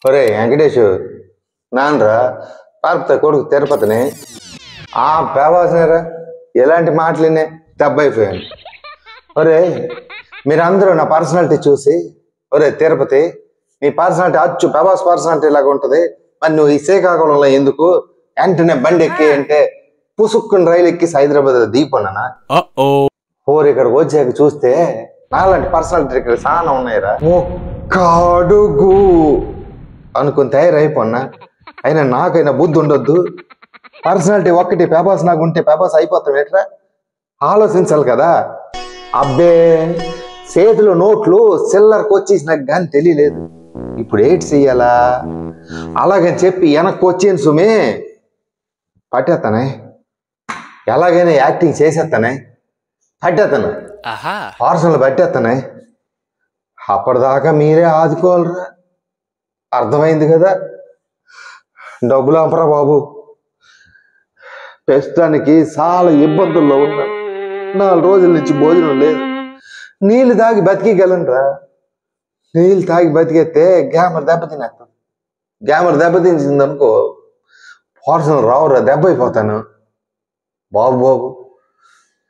ఒరే వెంకటేష్ నాన్నరా పార్పుతా కొడుకు తిరుపతిని పేవాసనేరా ఎలాంటి మాటలునే దెబ్బైపోయాను. ఒరే మీరందరూ నా పర్సనాలిటీ చూసి ఒరే తిరుపతి నీ పర్సనాలిటీ అచ్చు ప్రభాస్ పర్సనాలిటీ లాగా ఉంటుంది, మరి నువ్వు ఈ శ్రీకాకుళంలో ఎందుకు వెంటనే బండి ఎక్కి అంటే పుసుక్కుని రైలు ఎక్కిసి హైదరాబాద్ దీపన్నానా ఓరు ఇక్కడికి వచ్చాక చూస్తే నాలాంటి పర్సనాలిటీ ఇక్కడ చాలా ఉన్నాయిరా. ఒక్క అడుగు అనుకుని తయారైపోన్నా, అయినా నాకైనా బుద్ధి ఉండొద్దు. పర్సనాలిటీ ఒక్కటి పేపర్స్ నాకు ఉంటే పేపర్స్ అయిపోతాం ఎట్రా ఆలోచించాలి కదా. అబ్బే చేతిలో నోట్లు సిల్లర్కి వచ్చేసినాకు కానీ తెలియలేదు. ఇప్పుడు ఏంటి చెయ్యాలా అలాగని చెప్పి వెనక్కి వచ్చేను సుమే పట్టేస్తానే, ఎలాగైనా యాక్టింగ్ చేసేస్తానే, పట్టేస్తాను పార్సల్ పట్టేస్తానే. అప్పటిదాకా మీరే ఆదుకోవాలరా, అర్థమైంది కదా. డబ్బులు అంపరా బాబు, ప్రస్తుతానికి చాలా ఇబ్బందుల్లో ఉన్నా. 4 రోజుల నుంచి భోజనం లేదు. నీళ్ళు తాగి బతికేయగలనురా, నీళ్ళు తాగి బతికేస్తే గ్యామర్ దెబ్బతినేస్తాను. గ్యామర్ దెబ్బతించిందనుకో పార్సల్ రావురా, దెబ్బ అయిపోతాను. బాబు బాబు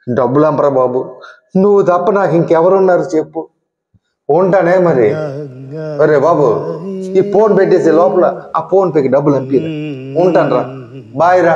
డబ్బులు అంపరా బాబు, నువ్వు తప్ప నాకు ఇంకెవరున్నారు చెప్పు. ఉంటానే మరి. అరే బాబు ఈ ఫోన్ పెట్టేసి లోపల ఆ ఫోన్ పేకి డబ్బులు అంపిరా. ఉంటాను రా, బాయ్ రా.